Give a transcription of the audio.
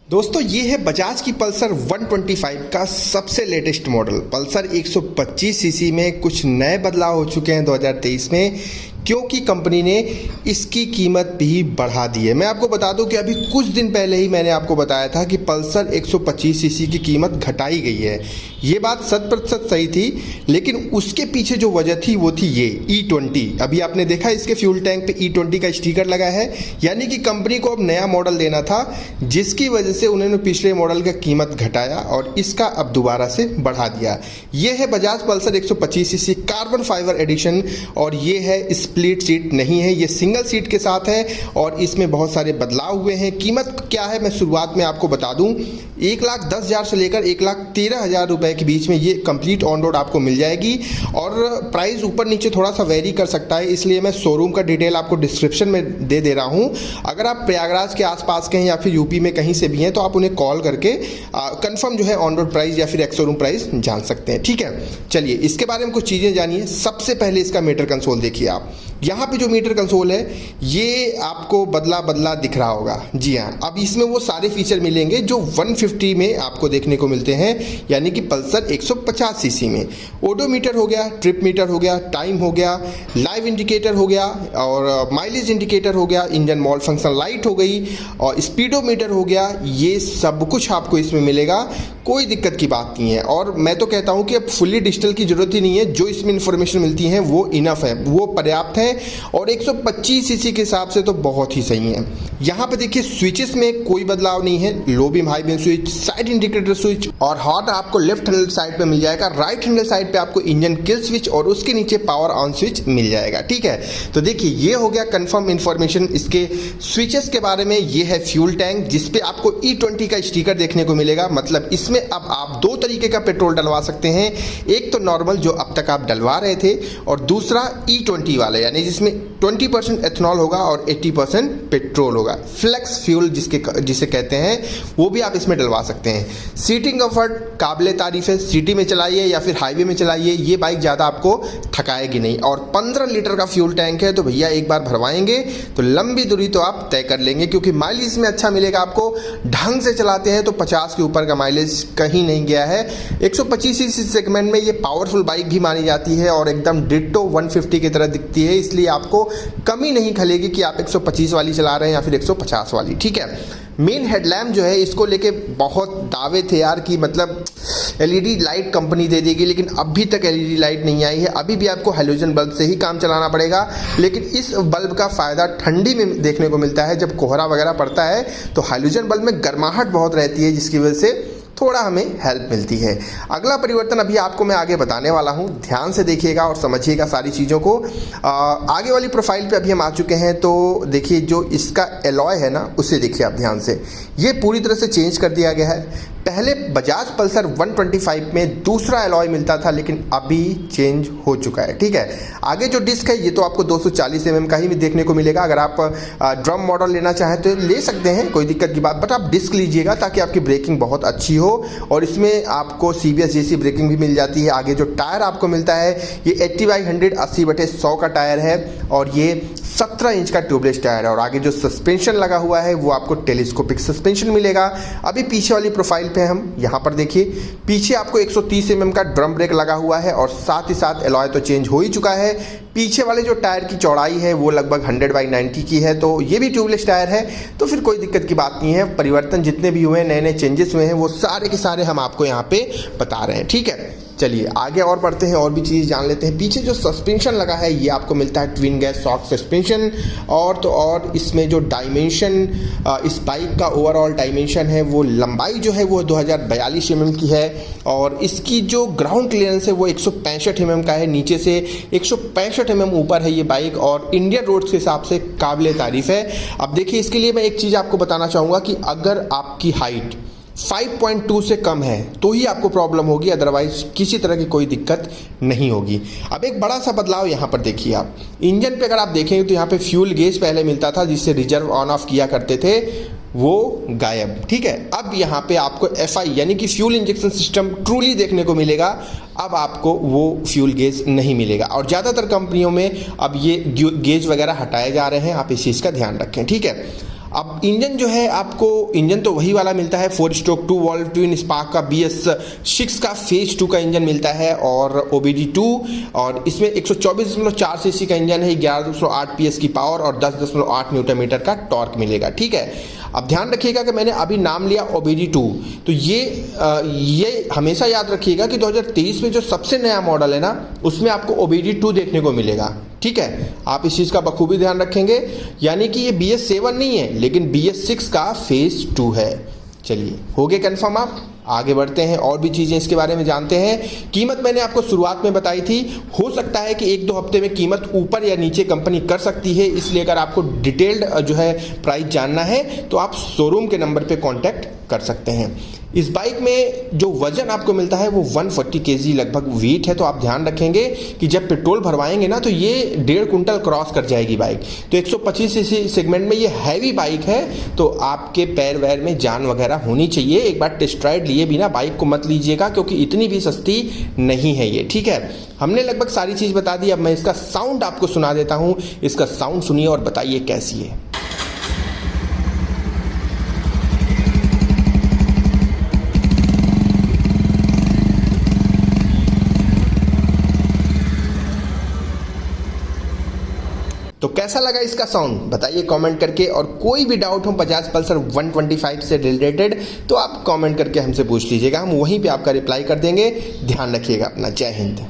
दोस्तों ये है बजाज की पल्सर 125 का सबसे लेटेस्ट मॉडल। पल्सर 125 सीसी में कुछ नए बदलाव हो चुके हैं 2023 में, क्योंकि कंपनी ने इसकी कीमत भी बढ़ा दी है। मैं आपको बता दूं कि अभी कुछ दिन पहले ही मैंने आपको बताया था कि पल्सर 125 सीसी की कीमत घटाई गई है। ये बात 100% सही थी, लेकिन उसके पीछे जो वजह थी वो थी ये E20। अभी आपने देखा इसके फ्यूल टैंक पे E20 का स्टिकर लगा है, यानी कि कंपनी को अब नया मॉडल देना था, जिसकी वजह से उन्होंने पिछले मॉडल का कीमत घटाया और इसका अब दोबारा से बढ़ा दिया। ये है Bajaj Pulsar 125 CC carbon fibre addition, और ये है स्प्लिट सीट नहीं है, ये सिंगल सीट के साथ है और इसमें बहुत सारे बदलाव हुए हैं। कीमत क्या है मैं शुरुआत में आपको बता दूं, 1,10,000 से लेकर 1,13,000 रुपए के बीच में ये कंप्लीट ऑन रोड आपको मिल जाएगी। और प्राइस ऊपर नीचे थोड़ा सा वेरी कर सकता है, इसलिए मैं शोरूम का डिटेल आपको डिस्क्रिप्शन में दे रहा हूं। अगर आप प्रयागराज के आसपास के हैं या फिर यूपी में कहीं से भी हैं तो आप उन्हें कॉल करके कंफर्म जो है ऑन रोड प्राइस या फिर एक्स शोरूम प्राइस जान सकते हैं। ठीक है, चलिए इसके बारे में कुछ चीज़ें जानिए। सबसे पहले इसका मीटर कंसोल देखिए आप। यहाँ पे जो मीटर कंसोल है ये आपको बदला दिख रहा होगा। जी हाँ, अब इसमें वो सारे फीचर मिलेंगे जो 150 में आपको देखने को मिलते हैं, यानी कि पल्सर 150 सीसी में। ओडोमीटर हो गया, ट्रिप मीटर हो गया, टाइम हो गया, लाइव इंडिकेटर हो गया और माइलेज इंडिकेटर हो गया, इंजन मॉड फंक्शन लाइट हो गई और स्पीडोमीटर हो गया। ये सब कुछ आपको इसमें मिलेगा, कोई दिक्कत की बात नहीं है। और मैं तो कहता हूँ कि अब फुल्ली डिजिटल की जरूरत ही नहीं है, जो इसमें इंफॉर्मेशन मिलती है वो इनफ है, वो पर्याप्त है और 125 सीसी के हिसाब से तो बहुत ही सही है। यहाँ पे देखिए स्विचेस में कोई बदलाव नहीं है, low beam high beam switch, side indicator switch और हॉट आपको लेफ्ट हैंडल साइड पे मिल जाएगा। राइट हैंडल साइड पे आपको इंजन किल स्विच और उसके नीचे पावर ऑन स्विच मिल जाएगा। ठीक है, तो देखिए ये हो गया कंफर्म इंफॉर्मेशन इसके स्विचेस के बारे में। ये है फ्यूल टैंक जिसपे आपको E20 का स्टिकर देखने को मिलेगा। मतलब इसमें अब आप दो तरीके का पेट्रोल डलवा सकते हैं, एक तो नॉर्मल जो अब तक आप डलवा रहे थे और दूसरा E20 वाला, यानी जिसमें 20% एथनॉल होगा और 80% पेट्रोल होगा। फ्लेक्स फ्यूल जिसे कहते हैं, वो भी आप इसमें डलवा सकते हैं। सीटिंग कंफर्ट काबिले तारीफ है, सिटी में चलाइए या फिर हाईवे में चलाइए, ये बाइक ज़्यादा आपको थकाएगी नहीं। और 15 लीटर का फ्यूल टैंक है, तो भैया एक बार भरवाएंगे तो लंबी दूरी तो आप तय कर लेंगे, क्योंकि माइलेज में अच्छा मिलेगा आपको। ढंग से चलाते हैं तो 50 के ऊपर का माइलेज कहीं नहीं गया है। 125 सीसी सेगमेंट में ये पावरफुल बाइक भी मानी जाती है और एकदम डिट्टो 150 की तरह दिखती है, इसलिए आपको कमी नहीं खलेगी कि आप 125 वाली चला रहे हैं या फिर 150 वाली। ठीक है, मेन हेडलैम्प जो है इसको लेके बहुत दावे थे यार कि मतलब LED लाइट कंपनी दे देगी, लेकिन अभी तक LED लाइट नहीं आई है। अभी भी आपको हैलोजन बल्ब से ही काम चलाना पड़ेगा, लेकिन इस बल्ब का फ़ायदा ठंडी में देखने को मिलता है। जब कोहरा वगैरह पड़ता है तो हैलोजन बल्ब में गर्माहट बहुत रहती है, जिसकी वजह से थोड़ा हमें हेल्प मिलती है। अगला परिवर्तन अभी आपको मैं आगे बताने वाला हूं, ध्यान से देखिएगा और समझिएगा सारी चीज़ों को। आगे वाली प्रोफाइल पे अभी हम आ चुके हैं, तो देखिए जो इसका एलॉय है ना, उसे देखिए आप ध्यान से। ये पूरी तरह से चेंज कर दिया गया है। पहले बजाज पल्सर 125 में दूसरा एलॉय मिलता था, लेकिन अभी चेंज हो चुका है। ठीक है, आगे जो डिस्क है ये तो आपको 240 mm का ही देखने को मिलेगा। अगर आप ड्रम मॉडल लेना चाहें तो ले सकते हैं, कोई दिक्कत की बात, बट आप डिस्क लीजिएगा ताकि आपकी ब्रेकिंग बहुत अच्छी हो। और इसमें आपको CBS जैसी ब्रेकिंग भी मिल जाती है। आगे जो टायर आपको मिलता है ये 80/100 80/100 का टायर है और ये 17 इंच का ट्यूबलेस टायर है। और आगे जो सस्पेंशन लगा हुआ है वो आपको टेलीस्कोपिक सस्पेंशन मिलेगा। अभी पीछे वाली प्रोफाइल पे हम यहाँ पर देखिए, पीछे आपको 130 mm का ड्रम ब्रेक लगा हुआ है और साथ ही साथ एलॉय तो चेंज हो ही चुका है। पीछे वाले जो टायर की चौड़ाई है वो लगभग 100/90 की है, तो ये भी ट्यूबलेस टायर है, तो फिर कोई दिक्कत की बात नहीं है। परिवर्तन जितने भी हुए हैं, नए नए चेंजेस हुए हैं, वो सारे के सारे हम आपको यहाँ पे बता रहे हैं। ठीक है, चलिए आगे और बढ़ते हैं और भी चीज़ जान लेते हैं। पीछे जो सस्पेंशन लगा है ये आपको मिलता है ट्विन गैस शॉक सस्पेंशन, और तो और इसमें जो डायमेंशन इस बाइक का ओवरऑल डायमेंशन है वो लंबाई जो है वो 2042 mm की है और इसकी जो ग्राउंड क्लियरेंस है वो 165 mm का है। नीचे से 165 mm ऊपर है ये बाइक और इंडियन रोड्स के हिसाब से काबिले तारीफ है। अब देखिए इसके लिए मैं एक चीज़ आपको बताना चाहूँगा कि अगर आपकी हाइट 5.2 से कम है तो ही आपको प्रॉब्लम होगी, अदरवाइज किसी तरह की कोई दिक्कत नहीं होगी। अब एक बड़ा सा बदलाव यहाँ पर देखिए आप, इंजन पे अगर आप देखेंगे तो यहाँ पे फ्यूल गेज पहले मिलता था जिससे रिजर्व ऑन ऑफ किया करते थे, वो गायब। ठीक है, अब यहाँ पे आपको FI यानी कि फ्यूल इंजेक्शन सिस्टम ट्रूली देखने को मिलेगा। अब आपको वो फ्यूल गेज नहीं मिलेगा और ज़्यादातर कंपनियों में अब ये गेज वगैरह हटाए जा रहे हैं, आप इस चीज़ का ध्यान रखें। ठीक है, अब इंजन जो है आपको, इंजन तो वही वाला मिलता है 4 स्ट्रोक 2 वॉल्व ट्विन स्पार्क का BS6 का फेज 2 का इंजन मिलता है और OBD2, और इसमें 124.4 सीसी का इंजन है, 11.8 PS की पावर और 10.8 न्यूटन मीटर का टॉर्क मिलेगा। ठीक है, अब ध्यान रखिएगा कि मैंने अभी नाम लिया OBD2, तो ये हमेशा याद रखिएगा कि 2023 में जो सबसे नया मॉडल है ना, उसमें आपको OBD2 देखने को मिलेगा। ठीक है, आप इस चीज़ का बखूबी ध्यान रखेंगे, यानी कि ये BS7 नहीं है लेकिन BS6 का फेज 2 है। चलिए, हो गए कन्फर्म, आप आगे बढ़ते हैं और भी चीज़ें इसके बारे में जानते हैं। कीमत मैंने आपको शुरुआत में बताई थी, हो सकता है कि 1-2 हफ्ते में कीमत ऊपर या नीचे कंपनी कर सकती है, इसलिए अगर आपको डिटेल्ड जो है प्राइस जानना है तो आप शोरूम के नंबर पे कांटेक्ट कर सकते हैं। इस बाइक में जो वजन आपको मिलता है वो 140 kg लगभग वेट है, तो आप ध्यान रखेंगे कि जब पेट्रोल भरवाएंगे ना तो ये 1.5 कुंटल क्रॉस कर जाएगी बाइक। तो 125 सीसी सेगमेंट में ये हैवी बाइक है, तो आपके पैर वैर में जान वगैरह होनी चाहिए। एक बार टेस्ट राइड लिए बिना बाइक को मत लीजिएगा, क्योंकि इतनी भी सस्ती नहीं है ये। ठीक है, हमने लगभग सारी चीज़ बता दी। अब मैं इसका साउंड आपको सुना देता हूँ, इसका साउंड सुनिए और बताइए कैसी है। तो कैसा लगा इसका साउंड बताइए कमेंट करके, और कोई भी डाउट हो बजाज पल्सर 125 से रिलेटेड तो आप कमेंट करके हमसे पूछ लीजिएगा, हम वहीं पे आपका रिप्लाई कर देंगे। ध्यान रखिएगा अपना। जय हिंद।